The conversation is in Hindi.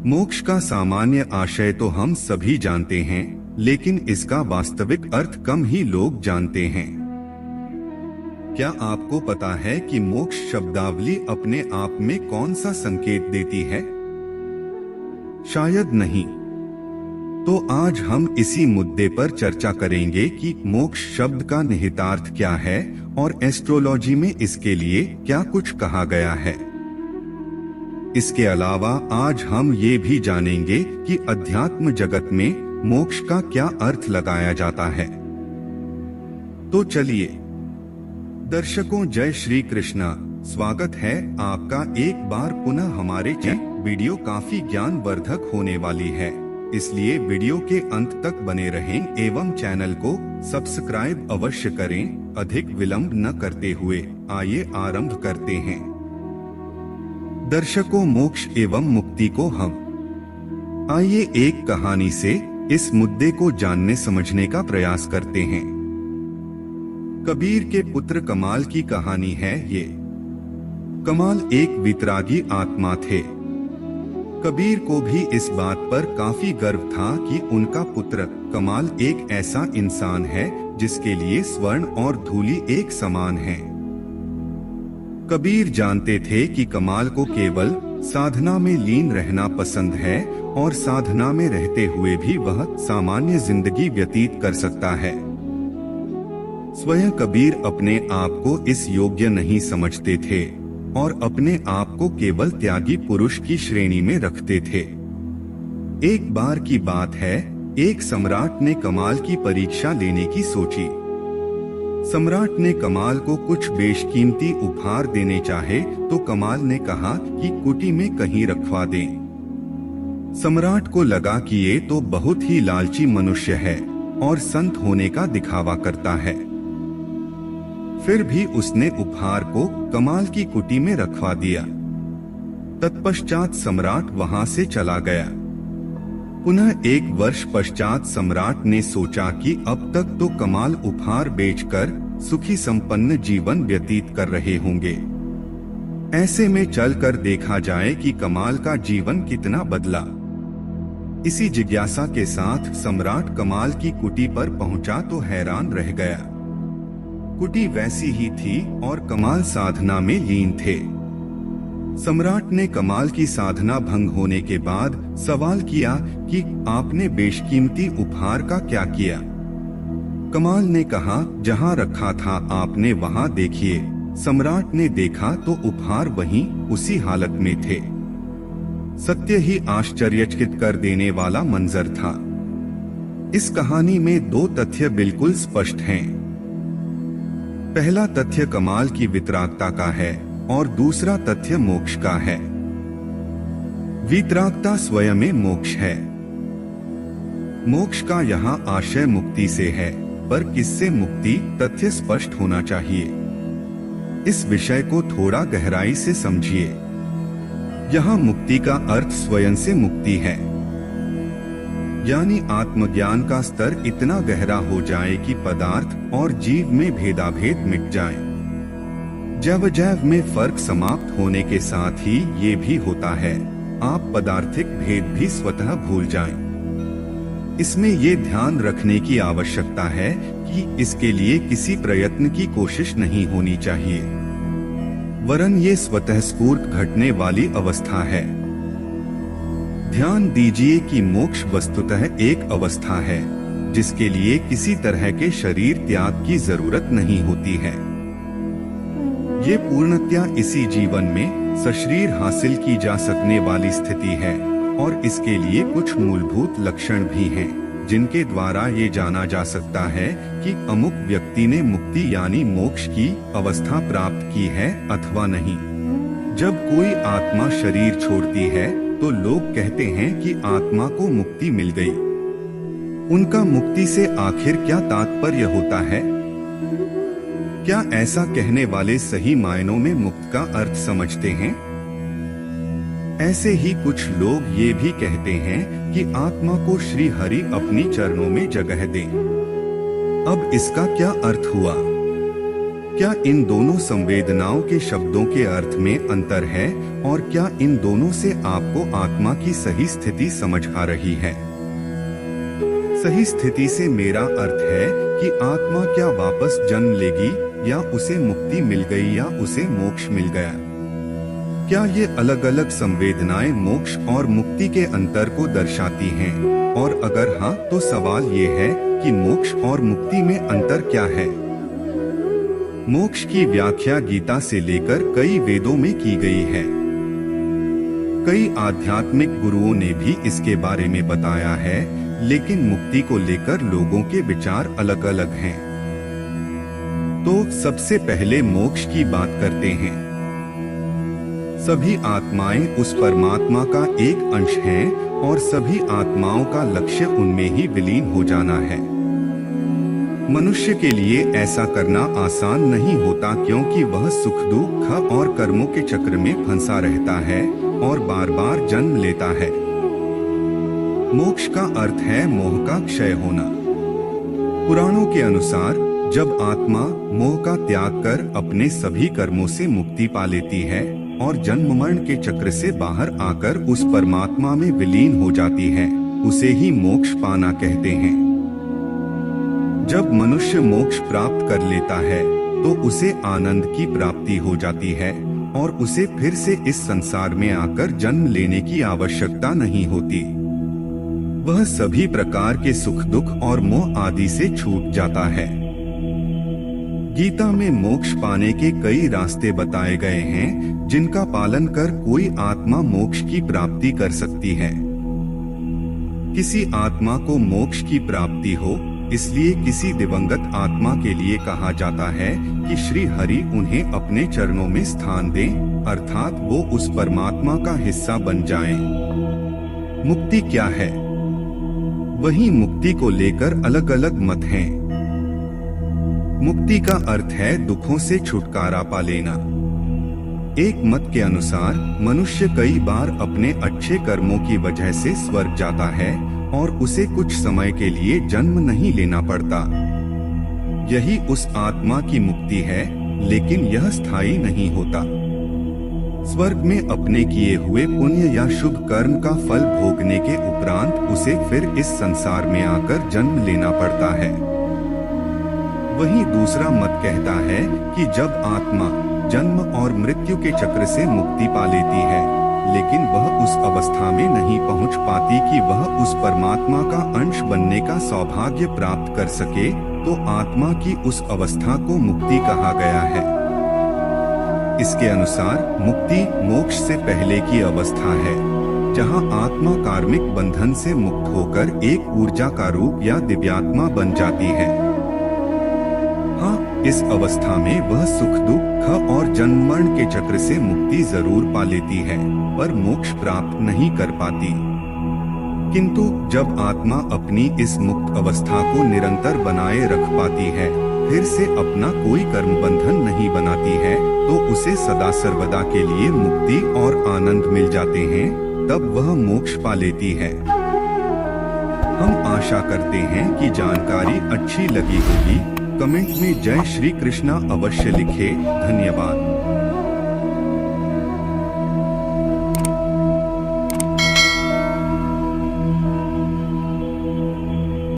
मोक्ष का सामान्य आशय तो हम सभी जानते हैं, लेकिन इसका वास्तविक अर्थ कम ही लोग जानते हैं। क्या आपको पता है कि मोक्ष शब्दावली अपने आप में कौन सा संकेत देती है? शायद नहीं। तो आज हम इसी मुद्दे पर चर्चा करेंगे कि मोक्ष शब्द का निहितार्थ क्या है और एस्ट्रोलॉजी में इसके लिए क्या कुछ कहा गया है। इसके अलावा आज हम ये भी जानेंगे कि अध्यात्म जगत में मोक्ष का क्या अर्थ लगाया जाता है। तो चलिए दर्शकों, जय श्री कृष्णा। स्वागत है आपका एक बार पुनः हमारे चैनल। वीडियो काफी ज्ञानवर्धक होने वाली है, इसलिए वीडियो के अंत तक बने रहें एवं चैनल को सब्सक्राइब अवश्य करें। अधिक विलंब न करते हुए आइए आरंभ करते हैं। दर्शकों, मोक्ष एवं मुक्ति को हम आइए एक कहानी से इस मुद्दे को जानने समझने का प्रयास करते हैं। कबीर के पुत्र कमाल की कहानी है ये। कमाल एक वितरागी आत्मा थे। कबीर को भी इस बात पर काफी गर्व था कि उनका पुत्र कमाल एक ऐसा इंसान है जिसके लिए स्वर्ण और धूलि एक समान है। कबीर जानते थे कि कमाल को केवल साधना में लीन रहना पसंद है और साधना में रहते हुए भी वह सामान्य जिंदगी व्यतीत कर सकता है। स्वयं कबीर अपने आप को इस योग्य नहीं समझते थे और अपने आप को केवल त्यागी पुरुष की श्रेणी में रखते थे। एक बार की बात है, एक सम्राट ने कमाल की परीक्षा लेने की सोची। सम्राट ने कमाल को कुछ बेशकीमती उपहार देने चाहे तो कमाल ने कहा कि कुटी में कहीं रखवा दें। सम्राट को लगा कि ये तो बहुत ही लालची मनुष्य है और संत होने का दिखावा करता है। फिर भी उसने उपहार को कमाल की कुटी में रखवा दिया। तत्पश्चात सम्राट वहां से चला गया। पुनः एक वर्ष पश्चात सम्राट ने सोचा कि अब तक तो कमाल उपहार बेचकर सुखी संपन्न जीवन व्यतीत कर रहे होंगे। ऐसे में चलकर देखा जाए कि कमाल का जीवन कितना बदला। इसी जिज्ञासा के साथ सम्राट कमाल की कुटी पर पहुंचा तो हैरान रह गया। कुटी वैसी ही थी और कमाल साधना में लीन थे। सम्राट ने कमाल की साधना भंग होने के बाद सवाल किया कि आपने बेशकीमती उपहार का क्या किया? कमाल ने कहा, जहां रखा था आपने वहां देखिए। सम्राट ने देखा तो उपहार वहीं उसी हालत में थे। सत्य ही आश्चर्यचकित कर देने वाला मंजर था। इस कहानी में दो तथ्य बिल्कुल स्पष्ट हैं। पहला तथ्य कमाल की वितरागता का है और दूसरा तथ्य मोक्ष का है। वितरागता स्वयं में मोक्ष है। मोक्ष का यहाँ आशय मुक्ति से है, पर किससे मुक्ति तथ्य स्पष्ट होना चाहिए। इस विषय को थोड़ा गहराई से समझिए। यहाँ मुक्ति का अर्थ स्वयं से मुक्ति है, यानी आत्मज्ञान का स्तर इतना गहरा हो जाए कि पदार्थ और जीव में भेदाभेद मिट जाए। जैव जैव में फर्क समाप्त होने के साथ ही ये भी होता है, आप पदार्थिक भेद भी स्वतः भूल जाएं। इसमें ये ध्यान रखने की आवश्यकता है कि इसके लिए किसी प्रयत्न की कोशिश नहीं होनी चाहिए, वरन ये स्वतः स्फूर्त घटने वाली अवस्था है। ध्यान दीजिए कि मोक्ष वस्तुतः एक अवस्था है जिसके लिए किसी तरह के शरीर त्याग की जरूरत नहीं होती है। ये पूर्णतया इसी जीवन में सशरीर हासिल की जा सकने वाली स्थिति है और इसके लिए कुछ मूलभूत लक्षण भी हैं जिनके द्वारा ये जाना जा सकता है कि अमुक व्यक्ति ने मुक्ति यानी मोक्ष की अवस्था प्राप्त की है अथवा नहीं। जब कोई आत्मा शरीर छोड़ती है तो लोग कहते हैं कि आत्मा को मुक्ति मिल गई। उनका मुक्ति से आखिर क्या तात्पर्य होता है? क्या ऐसा कहने वाले सही मायनों में मुक्त का अर्थ समझते हैं? ऐसे ही कुछ लोग ये भी कहते हैं कि आत्मा को श्री हरि अपनी चरणों में जगह दें। अब इसका क्या अर्थ हुआ? क्या इन दोनों संवेदनाओं के शब्दों के अर्थ में अंतर है और क्या इन दोनों से आपको आत्मा की सही स्थिति समझ आ रही है? सही स्थिति से मेरा अर्थ है कि आत्मा क्या वापस जन्म लेगी या उसे मुक्ति मिल गई या उसे मोक्ष मिल गया। क्या ये अलग अलग संवेदनाएं मोक्ष और मुक्ति के अंतर को दर्शाती हैं? और अगर हाँ, तो सवाल ये है कि मोक्ष और मुक्ति में अंतर क्या है? मोक्ष की व्याख्या गीता से लेकर कई वेदों में की गई है। कई आध्यात्मिक गुरुओं ने भी इसके बारे में बताया है, लेकिन मुक्ति को लेकर लोगों के विचार अलग अलग हैं। तो सबसे पहले मोक्ष की बात करते हैं। सभी आत्माएं उस परमात्मा का एक अंश हैं और सभी आत्माओं का लक्ष्य उनमें ही विलीन हो जाना है। मनुष्य के लिए ऐसा करना आसान नहीं होता, क्योंकि वह सुख दुख और कर्मों के चक्र में फंसा रहता है और बार बार जन्म लेता है। मोक्ष का अर्थ है मोह का क्षय होना। पुराणों के अनुसार जब आत्मा मोह का त्याग कर अपने सभी कर्मों से मुक्ति पा लेती है और जन्म मरण के चक्र से बाहर आकर उस परमात्मा में विलीन हो जाती है, उसे ही मोक्ष पाना कहते हैं। जब मनुष्य मोक्ष प्राप्त कर लेता है तो उसे आनंद की प्राप्ति हो जाती है और उसे फिर से इस संसार में आकर जन्म लेने की आवश्यकता नहीं होती। वह सभी प्रकार के सुख दुख और मोह आदि से छूट जाता है। गीता में मोक्ष पाने के कई रास्ते बताए गए हैं, जिनका पालन कर कोई आत्मा मोक्ष की प्राप्ति कर सकती है। किसी आत्मा को मोक्ष की प्राप्ति हो, इसलिए किसी दिवंगत आत्मा के लिए कहा जाता है कि श्री हरि उन्हें अपने चरणों में स्थान दें, अर्थात वो उस परमात्मा का हिस्सा बन जाएं। मुक्ति क्या है? वही मुक्ति को लेकर अलग अलग मत हैं। मुक्ति का अर्थ है दुखों से छुटकारा पा लेना। एक मत के अनुसार मनुष्य कई बार अपने अच्छे कर्मों की वजह से स्वर्ग जाता है और उसे कुछ समय के लिए जन्म नहीं लेना पड़ता। यही उस आत्मा की मुक्ति है, लेकिन यह स्थायी नहीं होता। स्वर्ग में अपने किए हुए पुण्य या शुभ कर्म का फल भोगने के उपरांत उसे फिर इस संसार में आकर जन्म लेना पड़ता है। वहीं दूसरा मत कहता है कि जब आत्मा जन्म और मृत्यु के चक्र से मुक्ति पा लेती है, लेकिन वह उस अवस्था में नहीं पहुंच पाती कि वह उस परमात्मा का अंश बनने का सौभाग्य प्राप्त कर सके, तो आत्मा की उस अवस्था को मुक्ति कहा गया है। इसके अनुसार मुक्ति मोक्ष से पहले की अवस्था है, जहां आत्मा कार्मिक बंधन से मुक्त होकर एक ऊर्जा का रूप या दिव्यात्मा बन जाती है। हाँ, इस अवस्था में वह सुख दुख और जन्म मरण के चक्र से मुक्ति जरूर पा लेती है, पर मोक्ष प्राप्त नहीं कर पाती। किंतु जब आत्मा अपनी इस मुक्त अवस्था को निरंतर बनाए रख पाती है, फिर से अपना कोई कर्म बंधन नहीं बनाती है, तो उसे सदा सर्वदा के लिए मुक्ति और आनंद मिल जाते हैं, तब वह मोक्ष पा लेती है। हम आशा करते हैं कि जानकारी अच्छी लगी होगी। कमेंट में जय श्री कृष्णा अवश्य लिखें। धन्यवाद।